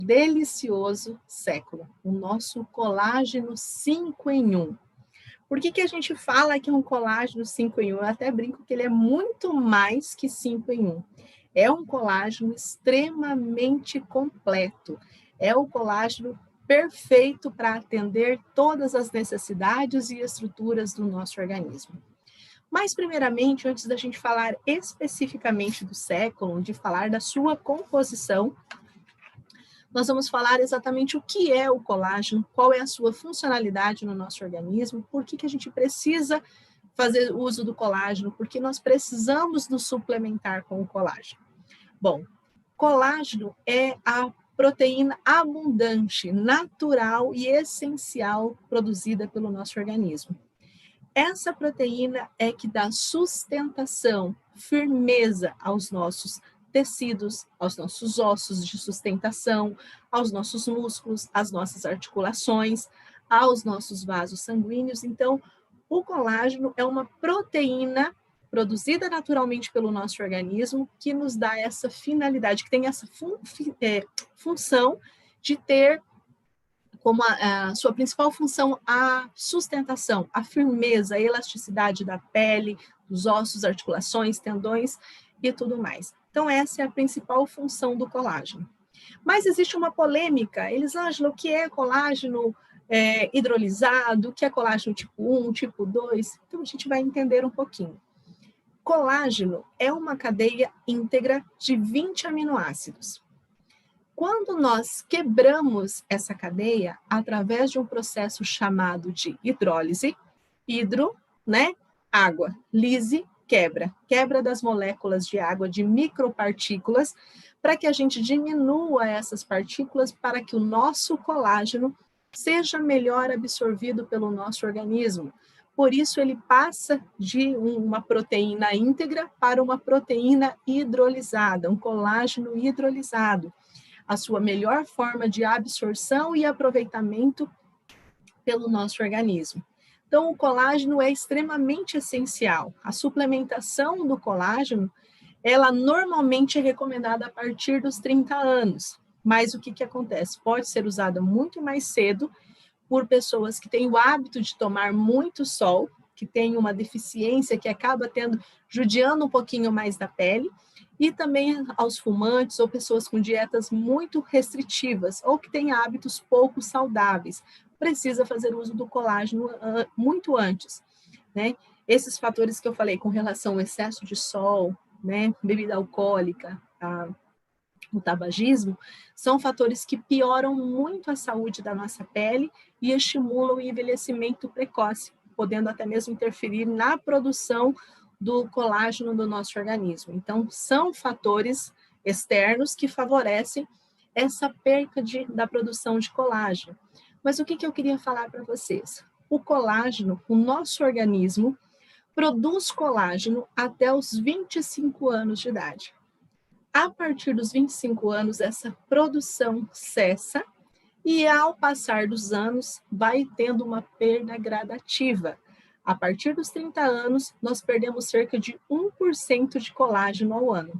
delicioso século, o nosso colágeno 5 em 1. Por que a gente fala que é um colágeno 5 em 1? Eu até brinco que ele é muito mais que 5 em 1. É um colágeno extremamente completo. É o colágeno perfeito para atender todas as necessidades e estruturas do nosso organismo. Mas, primeiramente, antes da gente falar especificamente do século, de falar da sua composição, nós vamos falar exatamente o que é o colágeno, qual é a sua funcionalidade no nosso organismo, por que a gente precisa fazer uso do colágeno, por que nós precisamos nos suplementar com o colágeno. Bom, colágeno é a proteína abundante, natural e essencial produzida pelo nosso organismo. Essa proteína é que dá sustentação, firmeza aos nossos tecidos, aos nossos ossos de sustentação, aos nossos músculos, às nossas articulações, aos nossos vasos sanguíneos. Então, o colágeno é uma proteína produzida naturalmente pelo nosso organismo que nos dá essa finalidade, que tem essa função de ter como a sua principal função a sustentação, a firmeza, a elasticidade da pele, dos ossos, articulações, tendões e tudo mais. Então, essa é a principal função do colágeno. Mas existe uma polêmica, Elisângela, o que é colágeno hidrolisado, o que é colágeno tipo 1, tipo 2? Então, a gente vai entender um pouquinho. Colágeno é uma cadeia íntegra de 20 aminoácidos. Quando nós quebramos essa cadeia através de um processo chamado de hidrólise, hidro, né, água, lise, quebra das moléculas de água, de micropartículas, para que a gente diminua essas partículas para que o nosso colágeno seja melhor absorvido pelo nosso organismo. Por isso, ele passa de uma proteína íntegra para uma proteína hidrolisada, um colágeno hidrolisado, a sua melhor forma de absorção e aproveitamento pelo nosso organismo. Então, o colágeno é extremamente essencial. A suplementação do colágeno, ela normalmente é recomendada a partir dos 30 anos. Mas o que acontece? Pode ser usada muito mais cedo por pessoas que têm o hábito de tomar muito sol, que têm uma deficiência que acaba judiando um pouquinho mais da pele, e também aos fumantes ou pessoas com dietas muito restritivas ou que têm hábitos pouco saudáveis. Precisa fazer uso do colágeno muito antes, né? Esses fatores que eu falei com relação ao excesso de sol, né, bebida alcoólica, o tabagismo, são fatores que pioram muito a saúde da nossa pele e estimulam o envelhecimento precoce, podendo até mesmo interferir na produção do colágeno do nosso organismo. Então, são fatores externos que favorecem essa perca da produção de colágeno. Mas o que eu queria falar para vocês? O colágeno, o nosso organismo, produz colágeno até os 25 anos de idade. A partir dos 25 anos, essa produção cessa e, ao passar dos anos, vai tendo uma perda gradativa. A partir dos 30 anos, nós perdemos cerca de 1% de colágeno ao ano.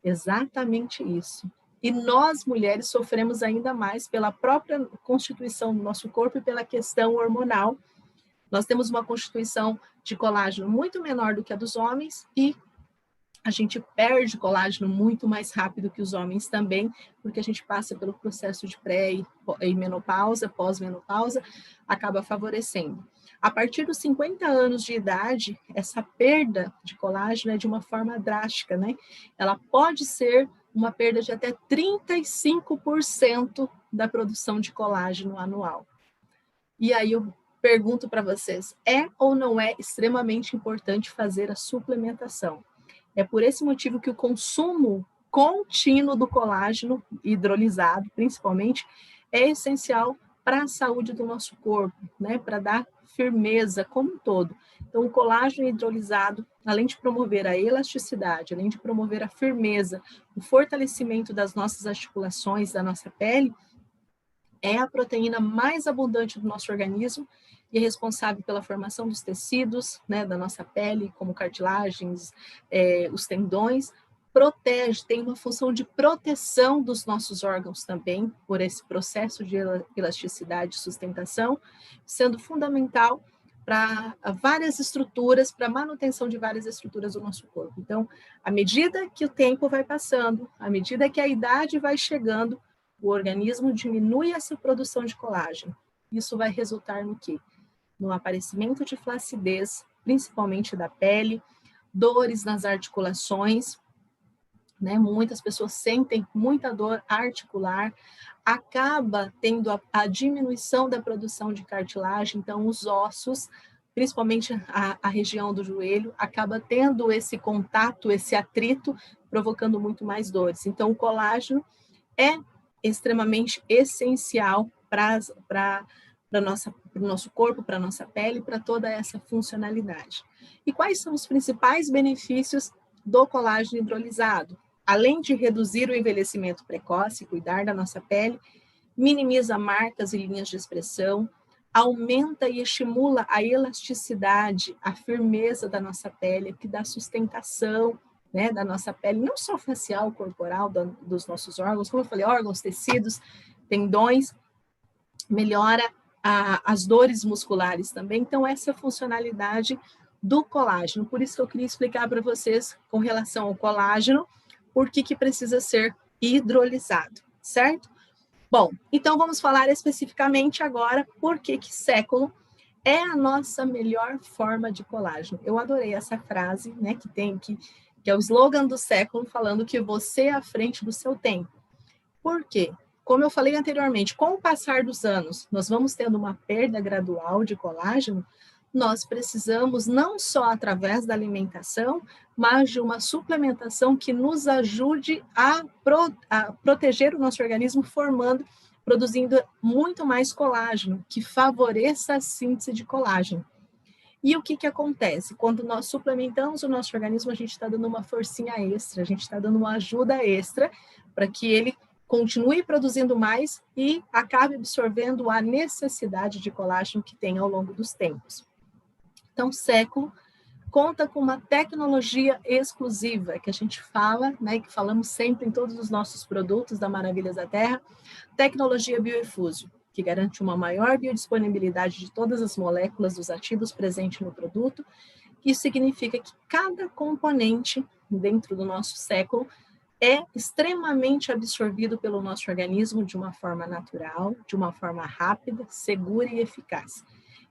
Exatamente isso. E nós, mulheres, sofremos ainda mais pela própria constituição do nosso corpo e pela questão hormonal. Nós temos uma constituição de colágeno muito menor do que a dos homens e a gente perde colágeno muito mais rápido que os homens também, porque a gente passa pelo processo de pré e menopausa, pós-menopausa, acaba favorecendo. A partir dos 50 anos de idade, essa perda de colágeno é de uma forma drástica, né? Ela pode ser uma perda de até 35% da produção de colágeno anual. E aí eu pergunto para vocês, é ou não é extremamente importante fazer a suplementação? É por esse motivo que o consumo contínuo do colágeno hidrolisado, principalmente, é essencial para a saúde do nosso corpo, né? Para dar firmeza como um todo. Então, o colágeno hidrolisado, além de promover a elasticidade, além de promover a firmeza, o fortalecimento das nossas articulações, da nossa pele, é a proteína mais abundante do nosso organismo e é responsável pela formação dos tecidos, né, da nossa pele, como cartilagens, os tendões, protege, tem uma função de proteção dos nossos órgãos também, por esse processo de elasticidade e sustentação, sendo fundamental para várias estruturas, para a manutenção de várias estruturas do nosso corpo. Então, à medida que o tempo vai passando, à medida que a idade vai chegando, o organismo diminui essa produção de colágeno. Isso vai resultar no quê? No aparecimento de flacidez, principalmente da pele, dores nas articulações, né? Muitas pessoas sentem muita dor articular, acaba tendo a diminuição da produção de cartilagem, então os ossos, principalmente a região do joelho, acaba tendo esse contato, esse atrito, provocando muito mais dores. Então o colágeno é extremamente essencial para o nosso corpo, para a nossa pele, para toda essa funcionalidade. E quais são os principais benefícios do colágeno hidrolisado? Além de reduzir o envelhecimento precoce, cuidar da nossa pele, minimiza marcas e linhas de expressão, aumenta e estimula a elasticidade, a firmeza da nossa pele, que dá sustentação, né, da nossa pele, não só facial, corporal, dos nossos órgãos, como eu falei, órgãos, tecidos, tendões, melhora as dores musculares também. Então, essa é a funcionalidade do colágeno. Por isso que eu queria explicar para vocês, com relação ao colágeno, por que precisa ser hidrolisado, certo? Bom, então vamos falar especificamente agora por que século é a nossa melhor forma de colágeno. Eu adorei essa frase, né, que é o slogan do século, falando que você é à frente do seu tempo. Por quê? Como eu falei anteriormente, com o passar dos anos, nós vamos tendo uma perda gradual de colágeno, nós precisamos, não só através da alimentação, mas de uma suplementação que nos ajude a proteger o nosso organismo, produzindo muito mais colágeno, que favoreça a síntese de colágeno. E o que acontece? Quando nós suplementamos o nosso organismo, a gente está dando uma forcinha extra, a gente está dando uma ajuda extra para que ele continue produzindo mais e acabe absorvendo a necessidade de colágeno que tem ao longo dos tempos. Então, século conta com uma tecnologia exclusiva, que a gente fala, né, que falamos sempre em todos os nossos produtos da Maravilhas da Terra, tecnologia bioefúsio, que garante uma maior biodisponibilidade de todas as moléculas dos ativos presentes no produto. Isso significa que cada componente dentro do nosso século é extremamente absorvido pelo nosso organismo de uma forma natural, de uma forma rápida, segura e eficaz.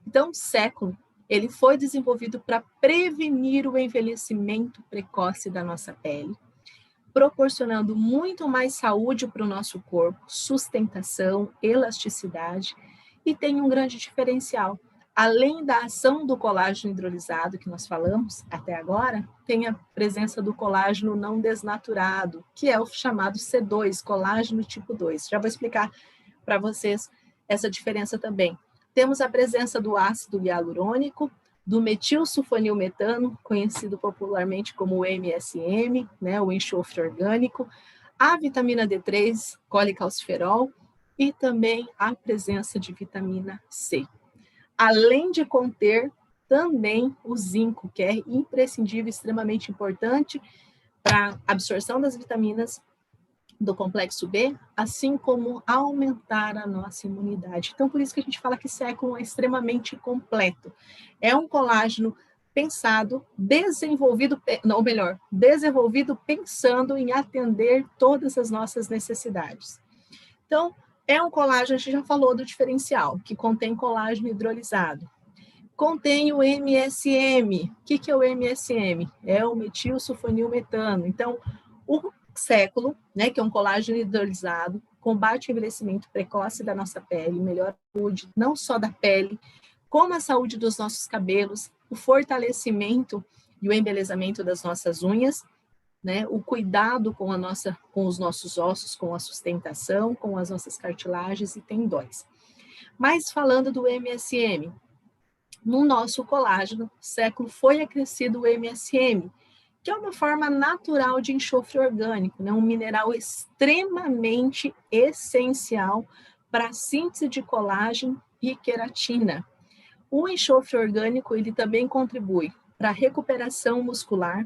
Então, o século ele foi desenvolvido para prevenir o envelhecimento precoce da nossa pele, proporcionando muito mais saúde para o nosso corpo, sustentação, elasticidade, e tem um grande diferencial. Além da ação do colágeno hidrolisado que nós falamos até agora, tem a presença do colágeno não desnaturado, que é o chamado C2, colágeno tipo 2. Já vou explicar para vocês essa diferença também. Temos a presença do ácido hialurônico, do metilsulfonilmetano, conhecido popularmente como MSM, né, o enxofre orgânico, a vitamina D3, colecalciferol, e também a presença de vitamina C. Além de conter também o zinco, que é imprescindível, extremamente importante para a absorção das vitaminas do complexo B, assim como aumentar a nossa imunidade. Então, por isso que a gente fala que século é extremamente completo. É um colágeno pensado, desenvolvido pensando em atender todas as nossas necessidades. Então, é um colágeno, a gente já falou do diferencial, que contém colágeno hidrolisado. Contém o MSM. O que é o MSM? É o metilsulfonilmetano. Então, o século, né, que é um colágeno hidrolisado, combate o envelhecimento precoce da nossa pele, melhora a saúde não só da pele, como a saúde dos nossos cabelos, o fortalecimento e o embelezamento das nossas unhas, né, o cuidado com os nossos ossos, com a sustentação, com as nossas cartilagens e tendões. Mas falando do MSM, no nosso colágeno, século foi acrescido o MSM, que é uma forma natural de enxofre orgânico, né? Um mineral extremamente essencial para a síntese de colágeno e queratina. O enxofre orgânico ele também contribui para a recuperação muscular,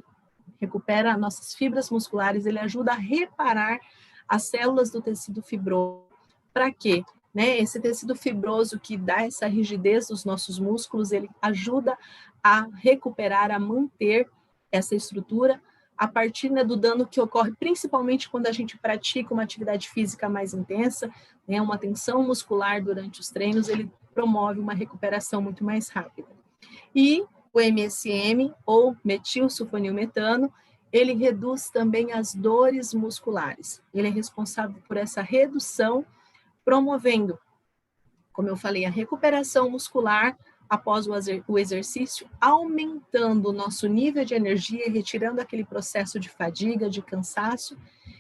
recupera nossas fibras musculares, ele ajuda a reparar as células do tecido fibroso. Para quê? Né? Esse tecido fibroso que dá essa rigidez dos nossos músculos, ele ajuda a recuperar, a manter essa estrutura a partir, né, do dano que ocorre principalmente quando a gente pratica uma atividade física mais intensa, né, uma tensão muscular durante os treinos, ele promove uma recuperação muito mais rápida. E o MSM, ou metilsulfonilmetano, ele reduz também as dores musculares. Ele é responsável por essa redução, promovendo, como eu falei, a recuperação muscular após o exercício, aumentando o nosso nível de energia, retirando aquele processo de fadiga, de cansaço,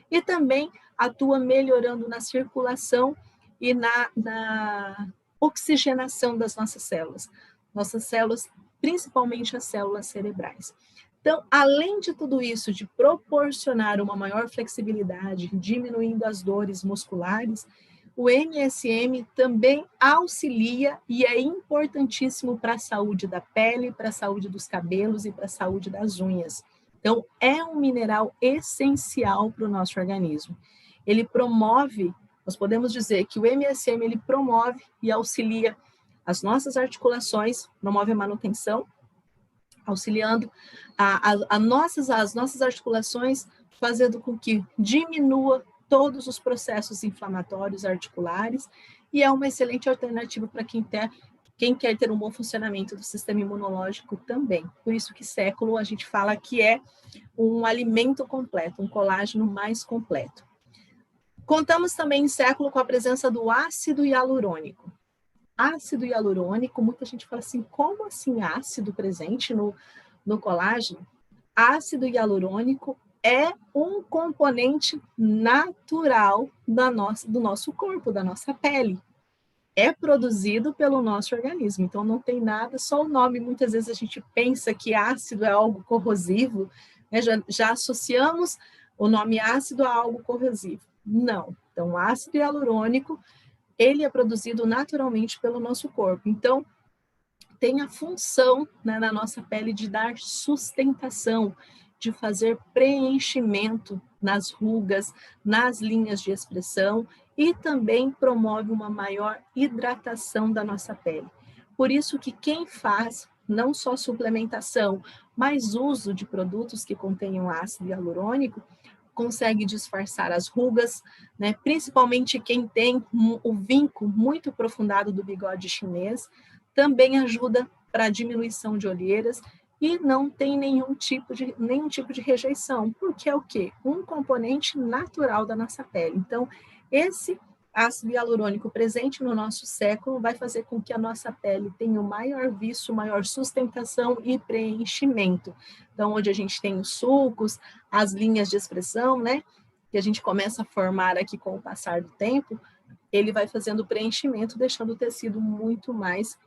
e também atua melhorando na circulação e na oxigenação das nossas células, principalmente as células cerebrais. Então, além de tudo isso, de proporcionar uma maior flexibilidade, diminuindo as dores musculares, o MSM também auxilia e é importantíssimo para a saúde da pele, para a saúde dos cabelos e para a saúde das unhas. Então, é um mineral essencial para o nosso organismo. Ele promove, nós podemos dizer que o MSM ele promove e auxilia as nossas articulações, promove a manutenção, auxiliando as nossas articulações, fazendo com que diminua todos os processos inflamatórios articulares, e é uma excelente alternativa para quem quer ter um bom funcionamento do sistema imunológico também. Por isso que século a gente fala que é um alimento completo, um colágeno mais completo. Contamos também em século com a presença do ácido hialurônico. Ácido hialurônico, muita gente fala assim, como assim ácido presente no colágeno? Ácido hialurônico é um componente natural do nosso corpo, da nossa pele. É produzido pelo nosso organismo, então não tem nada, só o nome. Muitas vezes a gente pensa que ácido é algo corrosivo, né? Já associamos o nome ácido a algo corrosivo. Não. Então, o ácido hialurônico, ele é produzido naturalmente pelo nosso corpo. Então, tem a função, né, na nossa pele de dar sustentação, de fazer preenchimento nas rugas, nas linhas de expressão, e também promove uma maior hidratação da nossa pele. Por isso que quem faz não só suplementação, mas uso de produtos que contenham ácido hialurônico, consegue disfarçar as rugas, né? Principalmente quem tem o vinco muito aprofundado do bigode chinês, também ajuda para a diminuição de olheiras e não tem nenhum tipo de rejeição, porque é o quê? Um componente natural da nossa pele. Então, esse ácido hialurônico presente no nosso século vai fazer com que a nossa pele tenha o maior viço, maior sustentação e preenchimento. Então, onde a gente tem os sulcos, as linhas de expressão, né? Que a gente começa a formar aqui com o passar do tempo, ele vai fazendo o preenchimento, deixando o tecido muito mais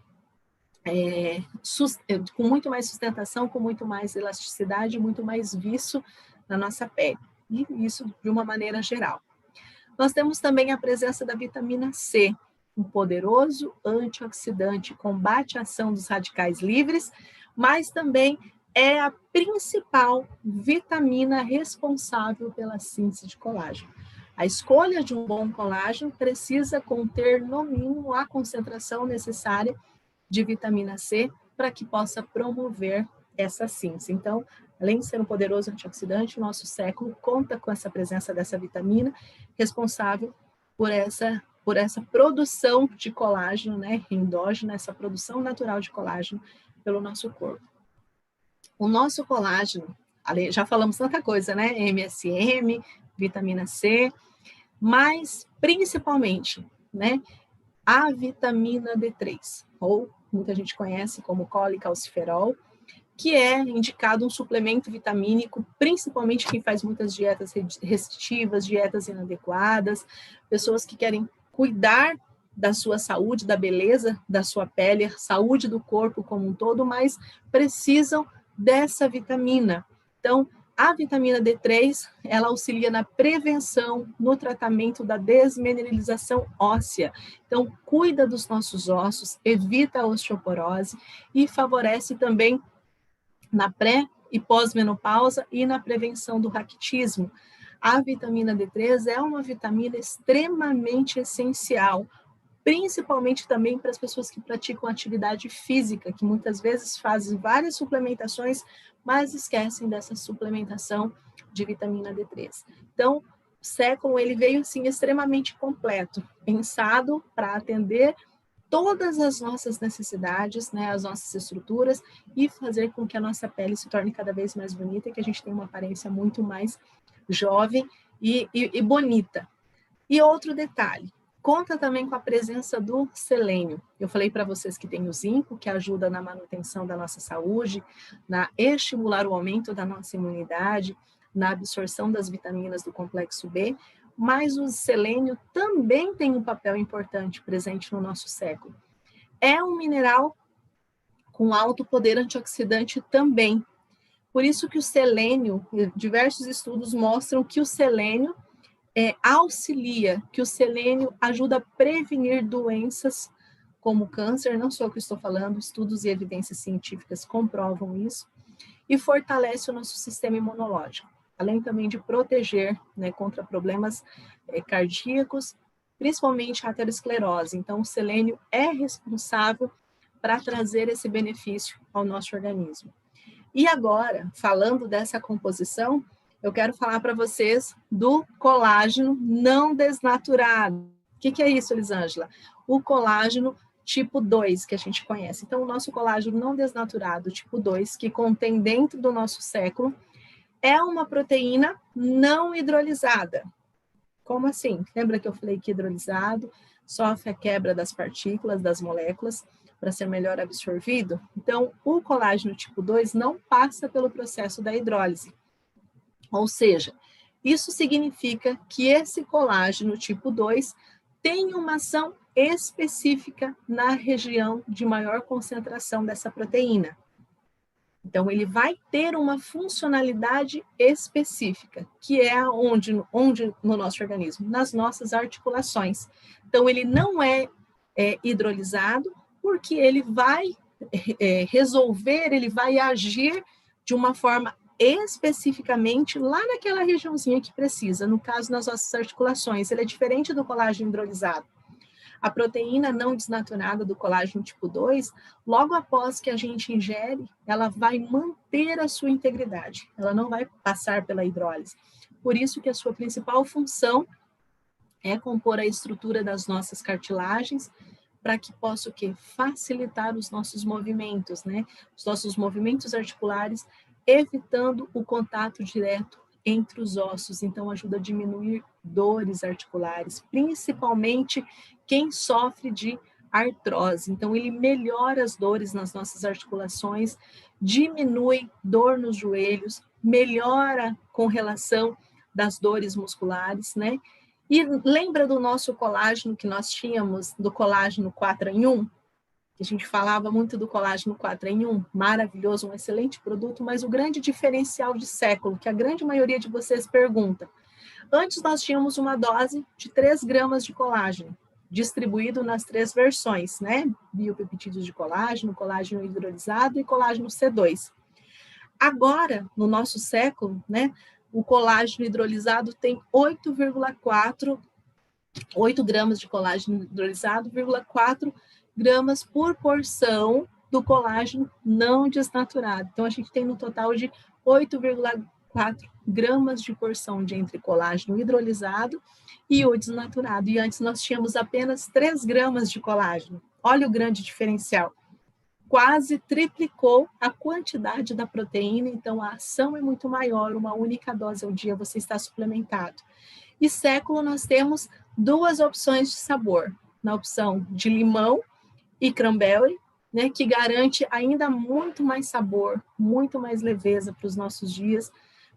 com muito mais sustentação, com muito mais elasticidade, muito mais viço na nossa pele. E isso de uma maneira geral. Nós temos também a presença da vitamina C, um poderoso antioxidante, combate a ação dos radicais livres, mas também é a principal vitamina responsável pela síntese de colágeno. A escolha de um bom colágeno precisa conter, no mínimo, a concentração necessária de vitamina C para que possa promover essa síntese. Então, além de ser um poderoso antioxidante, o nosso século conta com essa presença dessa vitamina responsável por essa produção de colágeno, né, endógena, essa produção natural de colágeno pelo nosso corpo. O nosso colágeno, já falamos tanta coisa, né, MSM, vitamina C, mas principalmente, né, a vitamina D3, ou muita gente conhece como colicalciferol, que é indicado um suplemento vitamínico, principalmente quem faz muitas dietas restritivas, dietas inadequadas, pessoas que querem cuidar da sua saúde, da beleza da sua pele, saúde do corpo como um todo, mas precisam dessa vitamina. Então, a vitamina D3, ela auxilia na prevenção, no tratamento da desmineralização óssea. Então, cuida dos nossos ossos, evita a osteoporose e favorece também na pré e pós-menopausa e na prevenção do raquitismo. A vitamina D3 é uma vitamina extremamente essencial, principalmente também para as pessoas que praticam atividade física, que muitas vezes fazem várias suplementações, mas esquecem dessa suplementação de vitamina D3. Então, o século ele veio assim extremamente completo, pensado para atender todas as nossas necessidades, né, as nossas estruturas e fazer com que a nossa pele se torne cada vez mais bonita e que a gente tenha uma aparência muito mais jovem e bonita. E outro detalhe, conta também com a presença do selênio. Eu falei para vocês que tem o zinco, que ajuda na manutenção da nossa saúde, na estimular o aumento da nossa imunidade, na absorção das vitaminas do complexo B, mas o selênio também tem um papel importante presente no nosso século. É um mineral com alto poder antioxidante também. Por isso que o selênio, diversos estudos mostram que o selênio auxilia, que o selênio ajuda a prevenir doenças como câncer, não sou eu que estou falando, estudos e evidências científicas comprovam isso, e fortalece o nosso sistema imunológico, além também de proteger, né, contra problemas cardíacos, principalmente a aterosclerose. Então, o selênio é responsável para trazer esse benefício ao nosso organismo. E agora, falando dessa composição, eu quero falar para vocês do colágeno não desnaturado. O que é isso, Elisângela? O colágeno tipo 2, que a gente conhece. Então, o nosso colágeno não desnaturado tipo 2, que contém dentro do nosso século, é uma proteína não hidrolisada. Como assim? Lembra que eu falei que hidrolisado sofre a quebra das partículas, das moléculas, para ser melhor absorvido? Então, o colágeno tipo 2 não passa pelo processo da hidrólise. Ou seja, isso significa que esse colágeno tipo 2 tem uma ação específica na região de maior concentração dessa proteína. Então, ele vai ter uma funcionalidade específica, que é onde no nosso organismo? Nas nossas articulações. Então, ele não é hidrolisado, porque ele vai resolver, ele vai agir de uma forma especificamente lá naquela regiãozinha que precisa, no caso, nas nossas articulações. Ele é diferente do colágeno hidrolisado. A proteína não desnaturada do colágeno tipo 2, logo após que a gente ingere, ela vai manter a sua integridade, ela não vai passar pela hidrólise. Por isso que a sua principal função é compor a estrutura das nossas cartilagens, para que possa o quê? Facilitar os nossos movimentos, né? Os nossos movimentos articulares, evitando o contato direto entre os ossos, então ajuda a diminuir dores articulares, principalmente quem sofre de artrose. Então ele melhora as dores nas nossas articulações, diminui dor nos joelhos, melhora com relação das dores musculares, né? E lembra do nosso colágeno que nós tínhamos, do colágeno 4 em 1? Que a gente falava muito do colágeno 4 em 1, maravilhoso, um excelente produto, mas o grande diferencial de século, que a grande maioria de vocês pergunta. Antes nós tínhamos uma dose de 3 gramas de colágeno, distribuído nas 3 versões, né? Biopeptídeos de colágeno, colágeno hidrolisado e colágeno C2. Agora, no nosso século, né, o colágeno hidrolisado tem 8 gramas de colágeno hidrolisado, 4 gramas por porção do colágeno não desnaturado. Então, a gente tem no total de 8,4 gramas de porção de entre colágeno hidrolisado e o desnaturado. E antes nós tínhamos apenas 3 gramas de colágeno. Olha o grande diferencial. Quase triplicou a quantidade da proteína, então a ação é muito maior, uma única dose ao dia você está suplementado. E século nós temos 2 opções de sabor, na opção de limão e cranberry, né, que garante ainda muito mais sabor, muito mais leveza para os nossos dias,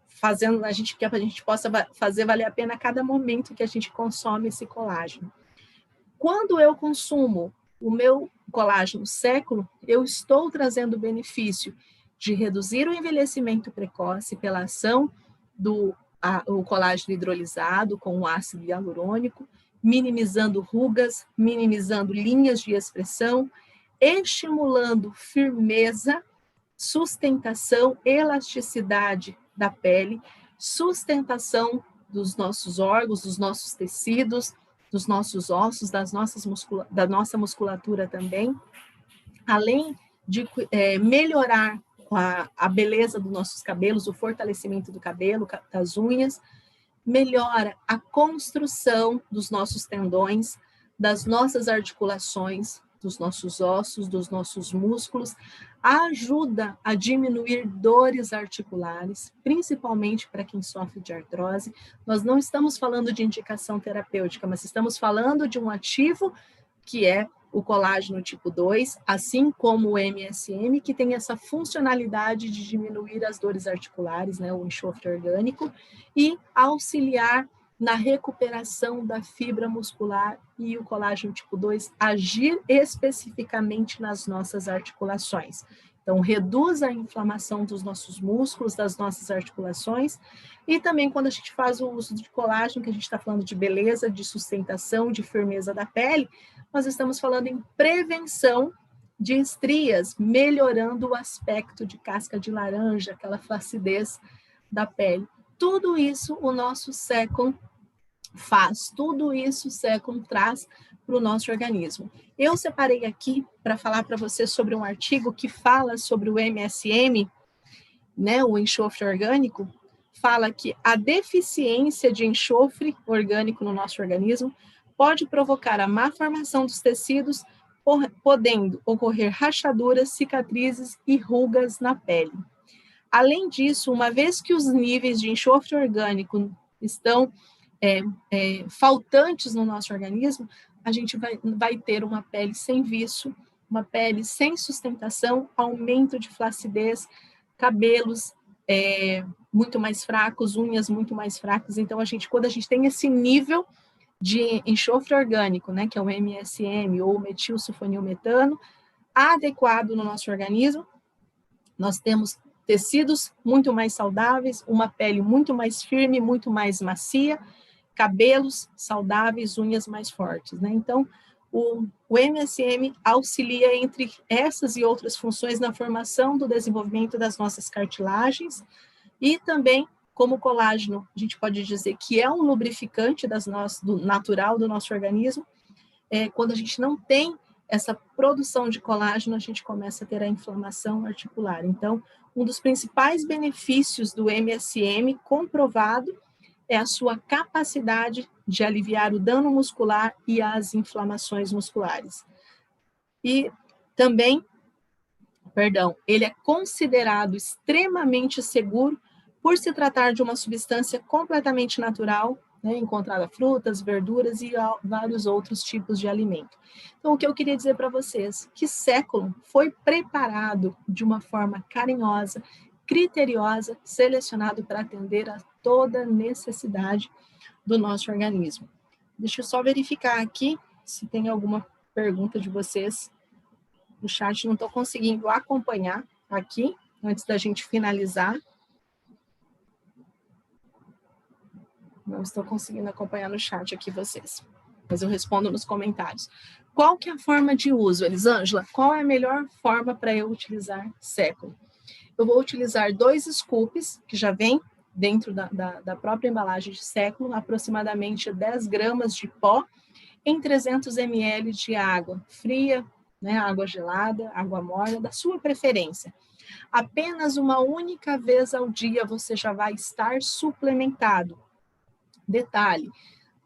fazendo que a gente possa fazer valer a pena cada momento que a gente consome esse colágeno. Quando eu consumo o meu colágeno século, eu estou trazendo o benefício de reduzir o envelhecimento precoce pela ação do colágeno hidrolisado com o ácido hialurônico, minimizando rugas, minimizando linhas de expressão, estimulando firmeza sustentação, elasticidade da pele, sustentação dos nossos órgãos, dos nossos tecidos, dos nossos ossos, da nossa musculatura também, além de melhorar a beleza dos nossos cabelos, o fortalecimento do cabelo, das unhas, melhora a construção dos nossos tendões, das nossas articulações, dos nossos ossos, dos nossos músculos, ajuda a diminuir dores articulares, principalmente para quem sofre de artrose. Nós não estamos falando de indicação terapêutica, mas estamos falando de um ativo que é o colágeno tipo 2, assim como o MSM, que tem essa funcionalidade de diminuir as dores articulares, né, o enxofre orgânico, e auxiliar na recuperação da fibra muscular, e o colágeno tipo 2 agir especificamente nas nossas articulações. Então, reduz a inflamação dos nossos músculos, das nossas articulações, e também quando a gente faz o uso de colágeno, que a gente está falando de beleza, de sustentação, de firmeza da pele, nós estamos falando em prevenção de estrias, melhorando o aspecto de casca de laranja, aquela flacidez da pele. Tudo isso o nosso Second faz, tudo isso o Second traz para o nosso organismo. Eu separei aqui para falar para você sobre um artigo que fala sobre o MSM, né, o enxofre orgânico, fala que a deficiência de enxofre orgânico no nosso organismo pode provocar a má formação dos tecidos, podendo ocorrer rachaduras, cicatrizes e rugas na pele. Além disso, uma vez que os níveis de enxofre orgânico estão faltantes no nosso organismo, a gente vai ter uma pele sem viço, uma pele sem sustentação, aumento de flacidez, cabelos muito mais fracos, unhas muito mais fracas. Então, quando a gente tem esse nível de enxofre orgânico, né, que é o MSM ou metilsulfonilmetano, adequado no nosso organismo, nós temos tecidos muito mais saudáveis, uma pele muito mais firme, muito mais macia, cabelos saudáveis, unhas mais fortes, né? Então, o MSM auxilia entre essas e outras funções na formação do desenvolvimento das nossas cartilagens e também, como colágeno, a gente pode dizer que é um lubrificante do natural do nosso organismo. Quando a gente não tem essa produção de colágeno, a gente começa a ter a inflamação articular. Então, um dos principais benefícios do MSM comprovado é a sua capacidade de aliviar o dano muscular e as inflamações musculares. E também, ele é considerado extremamente seguro por se tratar de uma substância completamente natural, né, encontrada em frutas, verduras e vários outros tipos de alimento. Então, o que eu queria dizer para vocês, que Second foi preparado de uma forma carinhosa, criteriosa, selecionado para atender a toda necessidade do nosso organismo. Deixa eu só verificar aqui se tem alguma pergunta de vocês. No chat não estou conseguindo acompanhar aqui, antes da gente finalizar. Não estou conseguindo acompanhar no chat aqui vocês, mas eu respondo nos comentários. Qual que é a forma de uso, Elisângela? Qual é a melhor forma para eu utilizar Second? Eu vou utilizar 2 scoops, que já vem dentro da própria embalagem de Second, aproximadamente 10 gramas de pó, em 300 ml de água fria, né, água gelada, água morna, da sua preferência. Apenas uma única vez ao dia você já vai estar suplementado. Detalhe,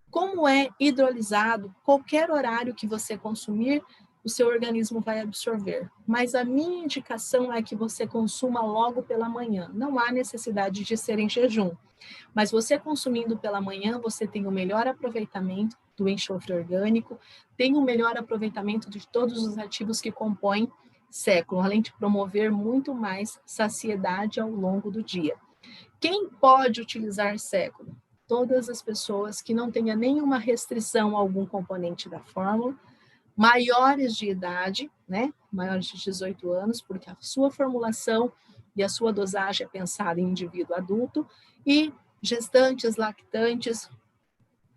como é hidrolisado, qualquer horário que você consumir, o seu organismo vai absorver. Mas a minha indicação é que você consuma logo pela manhã. Não há necessidade de ser em jejum. Mas você consumindo pela manhã, você tem o melhor aproveitamento do enxofre orgânico, tem o melhor aproveitamento de todos os ativos que compõem Second, além de promover muito mais saciedade ao longo do dia. Quem pode utilizar Second? Todas as pessoas que não tenham nenhuma restrição a algum componente da fórmula, maiores de idade, né? Maiores de 18 anos, porque a sua formulação e a sua dosagem é pensada em indivíduo adulto, e gestantes, lactantes,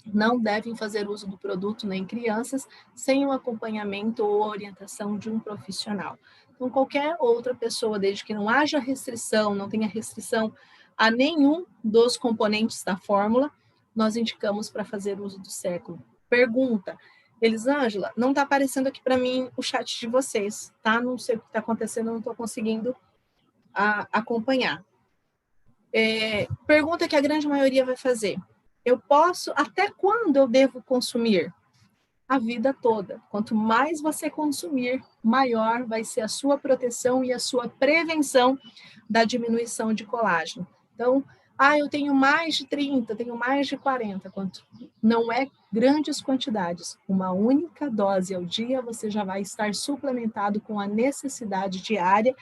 não devem fazer uso do produto nem crianças sem o acompanhamento ou orientação de um profissional. Então, qualquer outra pessoa, desde que não haja restrição, não tenha restrição a nenhum dos componentes da fórmula, nós indicamos para fazer uso do século. Pergunta: Elisângela, não está aparecendo aqui para mim o chat de vocês, tá? Não sei o que está acontecendo, não estou conseguindo acompanhar. Pergunta que a grande maioria vai fazer: eu posso, até quando eu devo consumir? A vida toda. Quanto mais você consumir, maior vai ser a sua proteção e a sua prevenção da diminuição de colágeno. Então, eu tenho mais de 30, tenho mais de 40. Não é grandes quantidades. Uma única dose ao dia, você já vai estar suplementado com a necessidade diária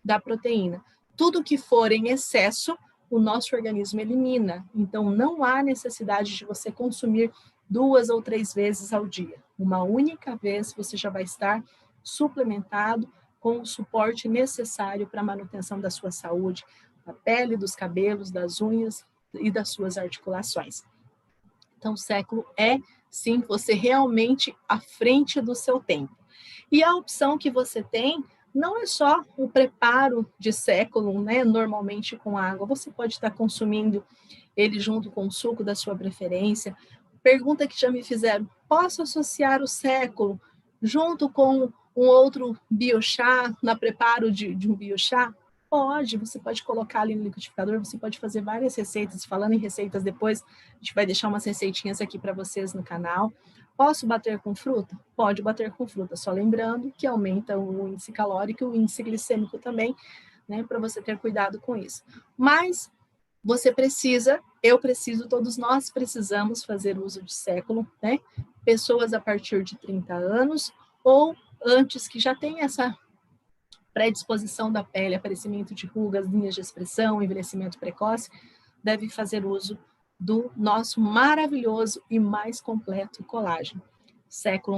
da proteína. Tudo que for em excesso, o nosso organismo elimina. Então, não há necessidade de você consumir 2 ou 3 vezes ao dia. Uma única vez você já vai estar suplementado com o suporte necessário para a manutenção da sua saúde, da pele, dos cabelos, das unhas e das suas articulações. Então, o século é, sim, você realmente à frente do seu tempo. E a opção que você tem não é só o preparo de século, né, normalmente com água. Você pode estar consumindo ele junto com o suco da sua preferência. Pergunta que já me fizeram: posso associar o século junto com um outro biochá, na preparo de um biochá? Pode, você pode colocar ali no liquidificador, você pode fazer várias receitas. Falando em receitas depois, a gente vai deixar umas receitinhas aqui para vocês no canal. Posso bater com fruta? Pode bater com fruta, só lembrando que aumenta o índice calórico e o índice glicêmico também, né, para você ter cuidado com isso. Mas você precisa, eu preciso, todos nós precisamos fazer uso de século, né? Pessoas a partir de 30 anos ou antes que já tem essa predisposição da pele, aparecimento de rugas, linhas de expressão, envelhecimento precoce, deve fazer uso do nosso maravilhoso e mais completo colágeno. Século